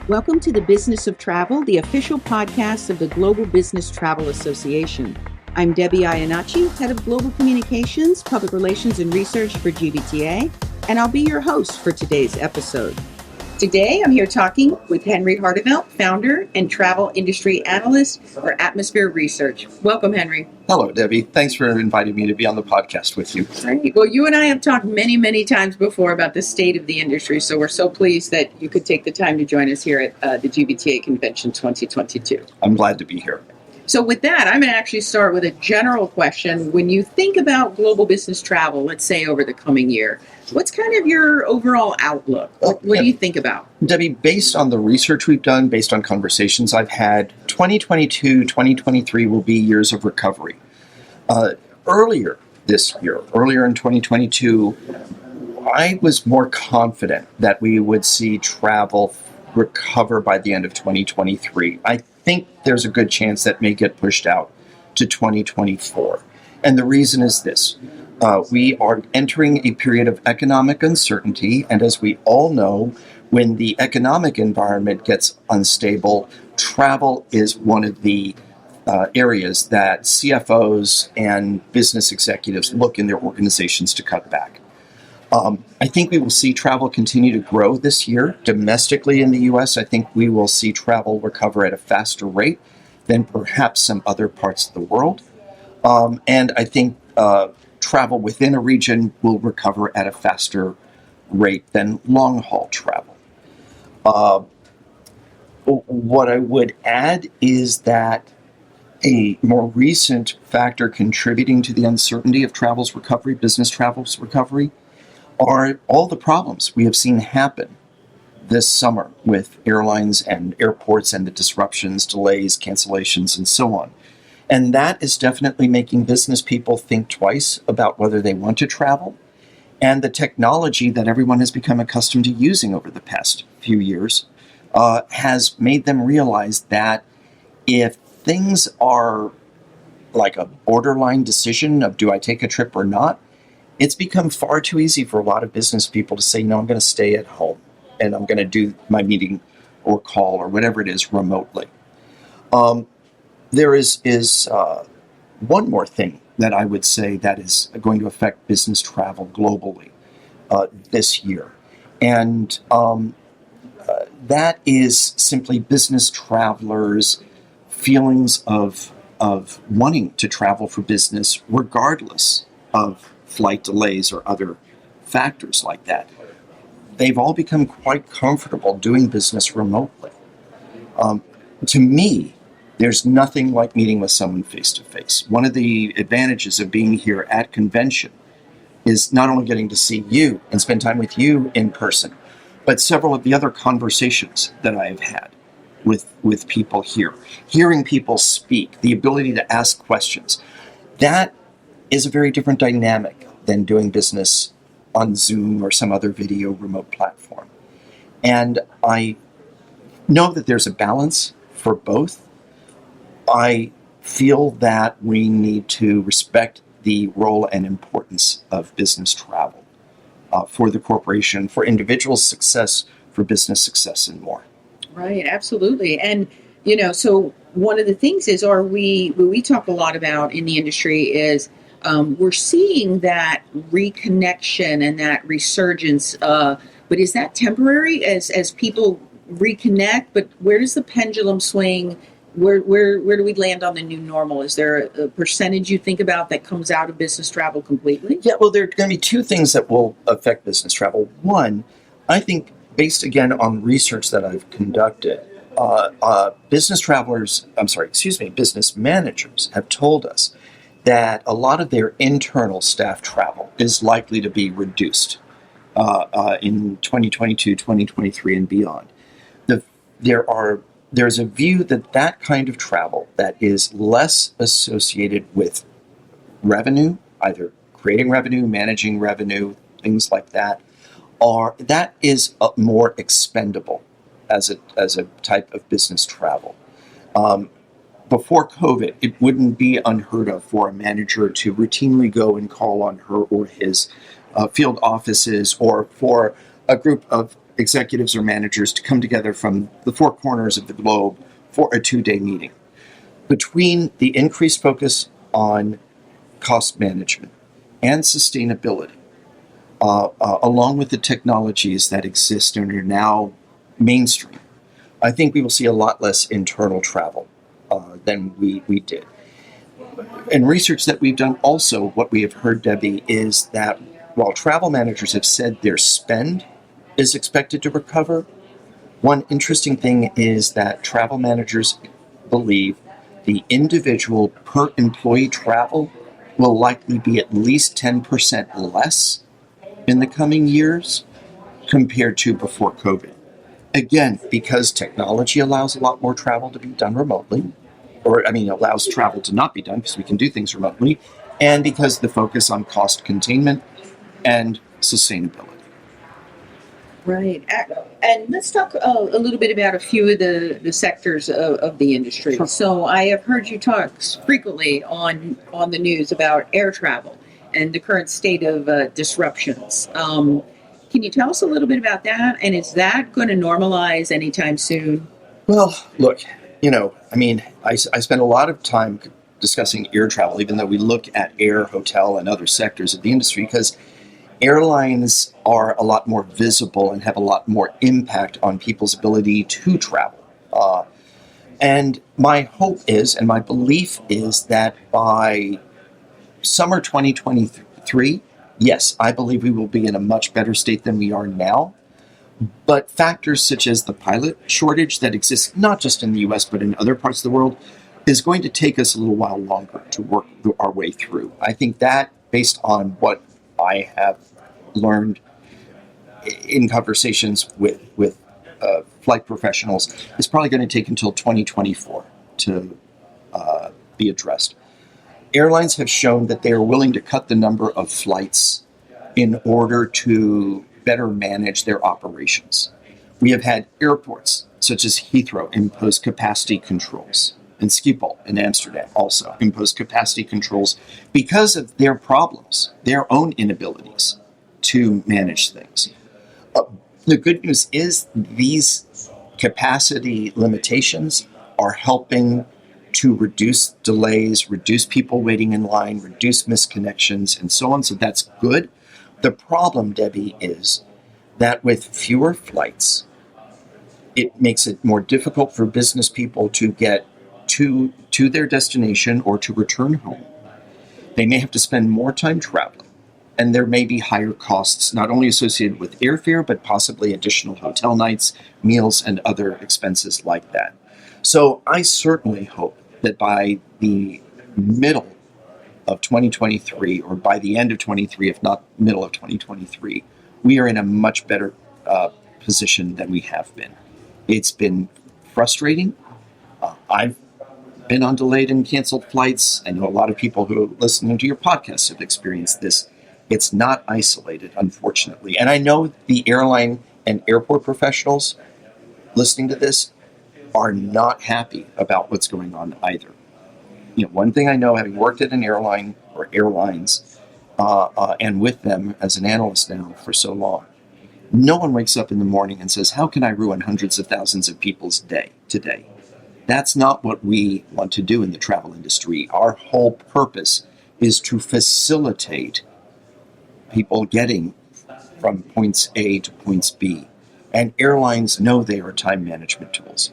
Welcome to the Business of Travel, the official podcast of the Global Business Travel Association. I'm Debbie Iannaci, Head of Global Communications, Public Relations and Research for GBTA, and I'll be your host for today's episode. Today, I'm here talking with Henry Harteveldt, founder and travel industry analyst for Atmosphere Research. Welcome, Henry. Hello, Debbie. Thanks for inviting me to be on the podcast with you. Great. Well, you and I have talked many, many times before about the state of the industry, so we're so pleased that you could take the time to join us here at the GBTA Convention 2022. I'm glad to be here. So with that, I'm going to actually start with a general question. When you think about global business travel, let's say over the coming year, what's kind of your overall outlook? What do you think about? Debbie, based on the research we've done, based on conversations I've had, 2022, 2023 will be years of recovery. Earlier in 2022, I was more confident that we would see travel recover by the end of 2023. I think there's a good chance that may get pushed out to 2024. And the reason is this. We are entering a period of economic uncertainty, and as we all know, when the economic environment gets unstable, travel is one of the areas that CFOs and business executives look in their organizations to cut back. I think we will see travel continue to grow this year. Domestically in the U.S., I think we will see travel recover at a faster rate than perhaps some other parts of the world. And I think travel within a region will recover at a faster rate than long-haul travel. What I would add is that a more recent factor contributing to the uncertainty of travel's recovery, business travel's recovery, are all the problems we have seen happen this summer with airlines and airports and the disruptions, delays, cancellations, and so on. And that is definitely making business people think twice about whether they want to travel. And the technology that everyone has become accustomed to using over the past few years has made them realize that if things are like a borderline decision of do I take a trip or not, it's become far too easy for a lot of business people to say, no, I'm going to stay at home and I'm going to do my meeting or call or whatever it is remotely. There is one more thing that I would say that is going to affect business travel globally this year. And that is simply business travelers' feelings of wanting to travel for business regardless of flight delays or other factors like that. They've all become quite comfortable doing business remotely. To me, there's nothing like meeting with someone face-to-face. One of the advantages of being here at convention is not only getting to see you and spend time with you in person, but several of the other conversations that I have had with people here. Hearing people speak, the ability to ask questions, that is a very different dynamic than doing business on Zoom or some other video remote platform. And I know that there's a balance for both. I feel that we need to respect the role and importance of business travel for the corporation, for individual success, for business success, and more. Right, absolutely. And, so one of the things is, what we talk a lot about in the industry is we're seeing that reconnection and that resurgence, but is that temporary as people reconnect? But where does the pendulum swing? Where do we land on the new normal? Is there a percentage you think about that comes out of business travel completely? Yeah, well, there are going to be two things that will affect business travel. One, I think, based again on research that I've conducted, business managers have told us that a lot of their internal staff travel is likely to be reduced in 2022, 2023, and beyond. There's a view that kind of travel that is less associated with revenue, either creating revenue, managing revenue, things like that, that is more expendable as a type of business travel. Before COVID, it wouldn't be unheard of for a manager to routinely go and call on her or his field offices, or for a group of executives or managers to come together from the four corners of the globe for a 2-day meeting. Between the increased focus on cost management and sustainability, along with the technologies that exist and are now mainstream, I think we will see a lot less internal travel than we did. In research that we've done also, what we have heard, Debbie, is that while travel managers have said their spend is expected to recover, one interesting thing is that travel managers believe the individual per employee travel will likely be at least 10% less in the coming years compared to before COVID. Again, because technology allows a lot more travel to be done remotely, allows travel to not be done because we can do things remotely, and because the focus on cost containment and sustainability. Right. And let's talk a little bit about a few of the sectors of the industry. Sure. So I have heard you talk frequently on the news about air travel and the current state of disruptions. Can you tell us a little bit about that? And is that going to normalize anytime soon? Well, look, I spend a lot of time discussing air travel, even though we look at air, hotel, and other sectors of the industry, because airlines are a lot more visible and have a lot more impact on people's ability to travel. And my hope is, and my belief is, that by summer 2023, yes, I believe we will be in a much better state than we are now. But factors such as the pilot shortage that exists not just in the US but in other parts of the world is going to take us a little while longer to work our way through. I think that, based on what I have learned in conversations with flight professionals, is probably going to take until 2024 to be addressed. Airlines have shown that they are willing to cut the number of flights in order to better manage their operations. We have had airports such as Heathrow impose capacity controls, and Schiphol in Amsterdam also impose capacity controls because of their problems, their own inabilities to manage things. The good news is these capacity limitations are helping to reduce delays, reduce people waiting in line, reduce misconnections, and so on. So that's good. The problem, Debbie, is that with fewer flights, it makes it more difficult for business people to get to their destination or to return home. They may have to spend more time traveling, and there may be higher costs, not only associated with airfare, but possibly additional hotel nights, meals, and other expenses like that. So I certainly hope that by the middle of 2023, or by the end of 23, if not middle of 2023, we are in a much better position than we have been. It's been frustrating. I've been on delayed and canceled flights. I know a lot of people who are listening to your podcast have experienced this. It's not isolated, unfortunately. And I know the airline and airport professionals listening to this are not happy about what's going on either. One thing I know, having worked at an airline or airlines, and with them as an analyst now for so long, no one wakes up in the morning and says, how can I ruin hundreds of thousands of people's day today? That's not what we want to do in the travel industry. Our whole purpose is to facilitate people getting from points A to points B. And airlines know they are time management tools.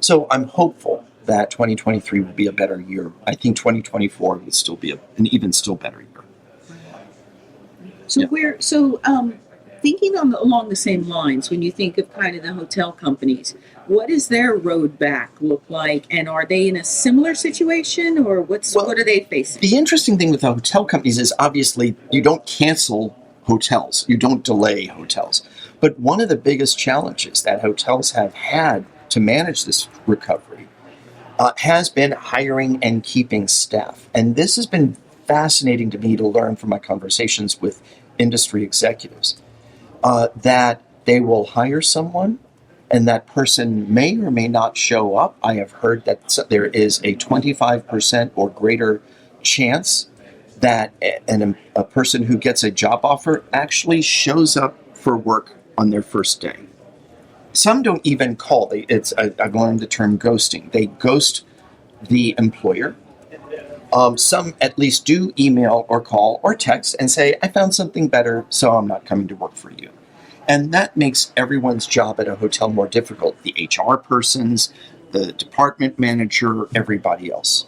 So I'm hopeful that 2023 will be a better year. I think 2024 will still be an even still better year. So thinking along the same lines, when you think of kind of the hotel companies, what does their road back look like? And are they in a similar situation, or what are they facing? The interesting thing with the hotel companies is, obviously you don't cancel hotels, you don't delay hotels. But one of the biggest challenges that hotels have had to manage this recovery has been hiring and keeping staff. And this has been fascinating to me to learn from my conversations with industry executives, that they will hire someone and that person may or may not show up. I have heard that there is a 25% or greater chance that a person who gets a job offer actually shows up for work on their first day. Some don't even call. I've learned the term ghosting. They ghost the employer. Some at least do email or call or text and say, I found something better, so I'm not coming to work for you. And that makes everyone's job at a hotel more difficult. The HR persons, the department manager, everybody else.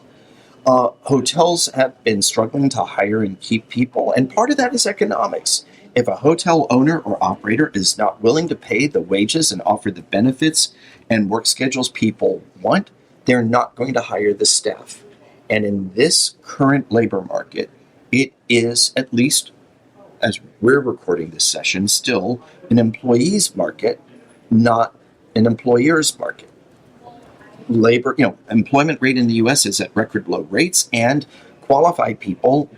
Hotels have been struggling to hire and keep people, and part of that is economics. If a hotel owner or operator is not willing to pay the wages and offer the benefits and work schedules people want, they're not going to hire the staff. And in this current labor market, it is, at least as we're recording this session, still an employee's market, not an employer's market. Employment rate in the U.S. is at record low rates, and qualified people,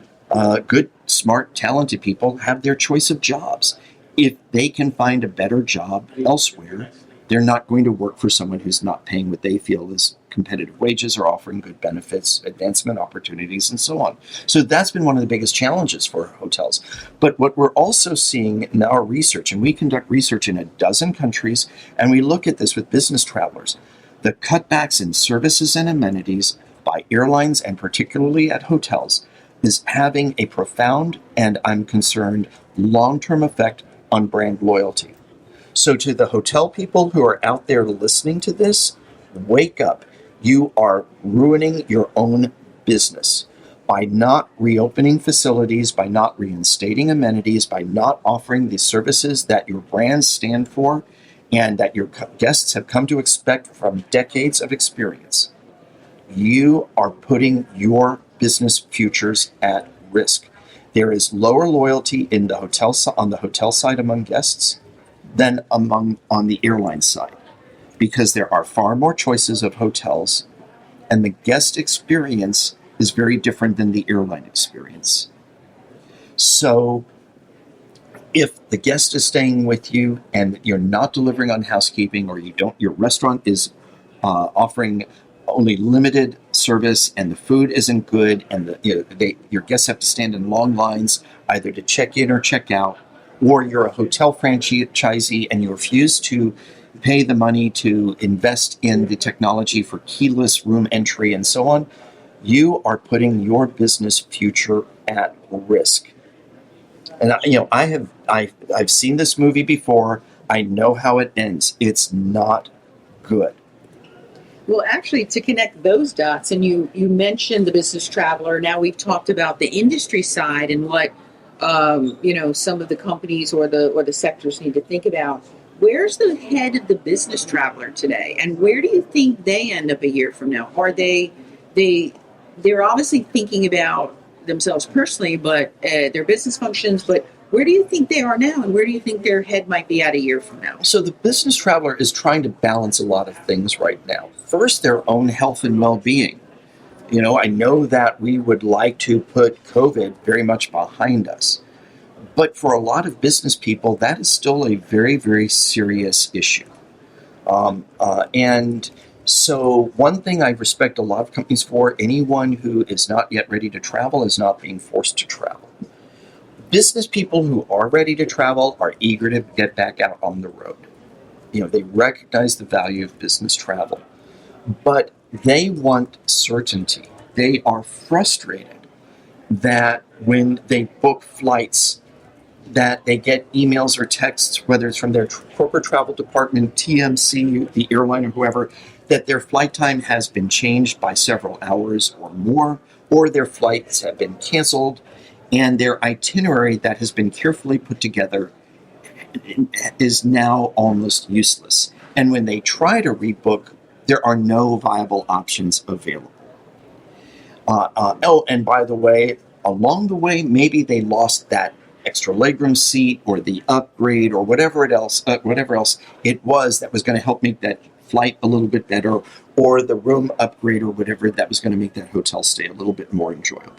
good, smart, talented people, have their choice of jobs. If they can find a better job elsewhere, they're not going to work for someone who's not paying what they feel is competitive wages or offering good benefits, advancement opportunities, and so on. So that's been one of the biggest challenges for hotels. But what we're also seeing in our research, and we conduct research in a dozen countries, and we look at this with business travelers, the cutbacks in services and amenities by airlines and particularly at hotels is having a profound, and I'm concerned, long-term effect on brand loyalty. So to the hotel people who are out there listening to this, wake up. You are ruining your own business by not reopening facilities, by not reinstating amenities, by not offering the services that your brands stand for and that your guests have come to expect from decades of experience. You are putting your business futures at risk. There is lower loyalty in the on the hotel side among guests than on the airline side, because there are far more choices of hotels, and the guest experience is very different than the airline experience. So if the guest is staying with you and you're not delivering on housekeeping, or your restaurant is offering only limited service and the food isn't good, and your guests have to stand in long lines either to check in or check out, or you're a hotel franchisee and you refuse to pay the money to invest in the technology for keyless room entry and so on, you are putting your business future at risk. And I've seen this movie before. I know how it ends. It's not good. Well, actually, to connect those dots, and you mentioned the business traveler. Now we've talked about the industry side and what some of the companies or the sectors need to think about. Where's the head of the business traveler today, and where do you think they end up a year from now? Are they're obviously thinking about themselves personally, but their business functions, but where do you think they are now, and where do you think their head might be at a year from now? So the business traveler is trying to balance a lot of things right now. First, their own health and well-being. I know that we would like to put COVID very much behind us, but for a lot of business people, that is still a very, very serious issue. And so one thing I respect a lot of companies for, anyone who is not yet ready to travel is not being forced to travel. Business people who are ready to travel are eager to get back out on the road. They recognize the value of business travel, but they want certainty. They are frustrated that when they book flights, that they get emails or texts, whether it's from their corporate travel department, TMC, the airline, or whoever, that their flight time has been changed by several hours or more, or their flights have been canceled, and their itinerary that has been carefully put together is now almost useless. And when they try to rebook, there are no viable options available. And by the way, along the way, maybe they lost that extra legroom seat or the upgrade or whatever else it was that was going to help make that flight a little bit better, or the room upgrade or whatever that was going to make that hotel stay a little bit more enjoyable.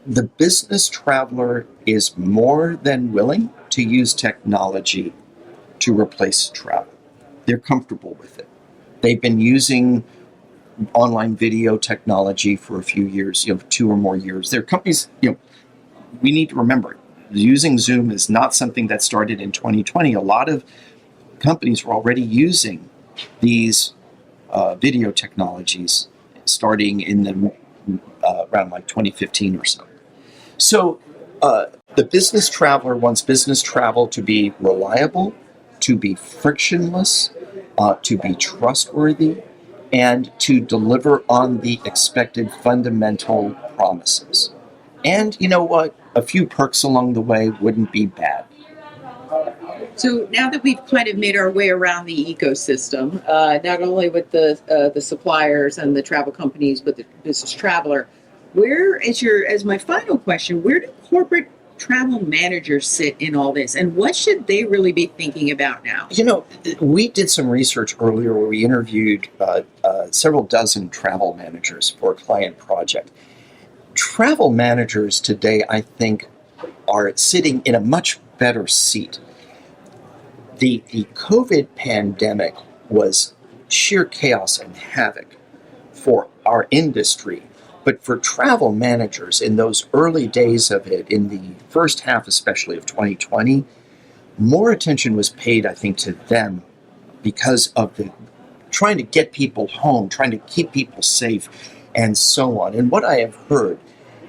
The business traveler is more than willing to use technology to replace travel. They're comfortable with it. They've been using online video technology for a few years, 2 or more years. There are companies, we need to remember, using Zoom is not something that started in 2020. A lot of companies were already using these video technologies starting in the around like 2015 or so. So the business traveler wants business travel to be reliable, to be frictionless, to be trustworthy, and to deliver on the expected fundamental promises. And you know what? A few perks along the way wouldn't be bad. So now that we've kind of made our way around the ecosystem, not only with the suppliers and the travel companies, but the business traveler, where is as my final question, where do corporate travel managers sit in all this, and what should they really be thinking about now? You know, we did some research earlier where we interviewed several dozen travel managers for a client project. Travel managers today, I think, are sitting in a much better seat. The COVID pandemic was sheer chaos and havoc for our industry. But for travel managers in those early days of it, in the first half especially of 2020, more attention was paid, I think, to them because of the trying to get people home, trying to keep people safe, and so on. And what I have heard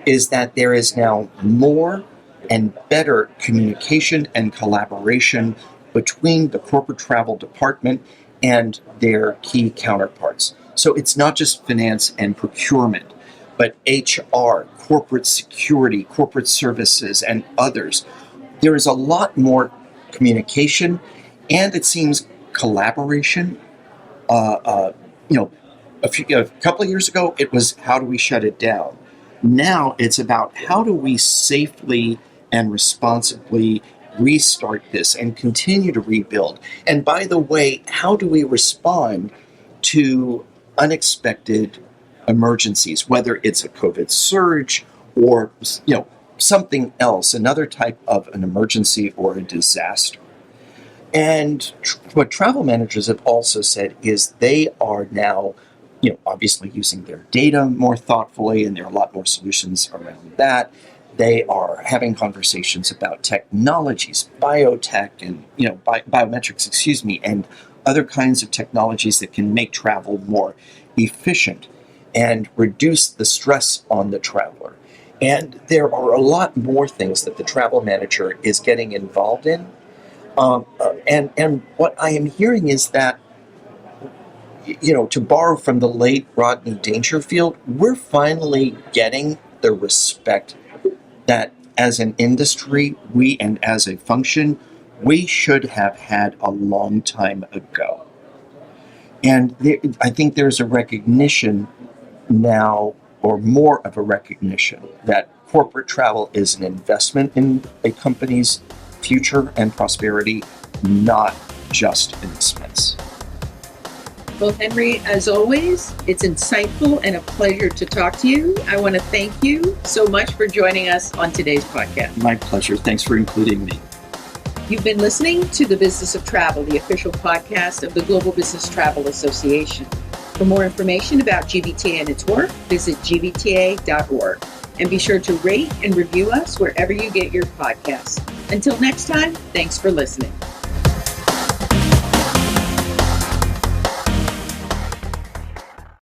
is that there is now more and better communication and collaboration between the corporate travel department and their key counterparts. So it's not just finance and procurement, but HR, corporate security, corporate services, and others. There is a lot more communication, and it seems collaboration. A couple of years ago, it was how do we shut it down? Now it's about how do we safely and responsibly restart this and continue to rebuild. And by the way, how do we respond to unexpected emergencies, whether it's a COVID surge or something else, another type of an emergency or a disaster. And what travel managers have also said is they are now, obviously using their data more thoughtfully, and there are a lot more solutions around that. They are having conversations about technologies, biotech and biometrics, and other kinds of technologies that can make travel more efficient and reduce the stress on the traveler. And there are a lot more things that the travel manager is getting involved in. And what I am hearing is that, to borrow from the late Rodney Dangerfield, we're finally getting the respect that as an industry, and as a function, we should have had a long time ago. And I think there's a recognition now, or more of a recognition, that corporate travel is an investment in a company's future and prosperity, not just an expense. Well, Henry, as always, it's insightful and a pleasure to talk to you. I want to thank you so much for joining us on today's podcast. My pleasure. Thanks for including me. You've been listening to The Business of Travel, the official podcast of the Global Business Travel Association. For more information about GBTA and its work, visit gbta.org. And be sure to rate and review us wherever you get your podcasts. Until next time, thanks for listening.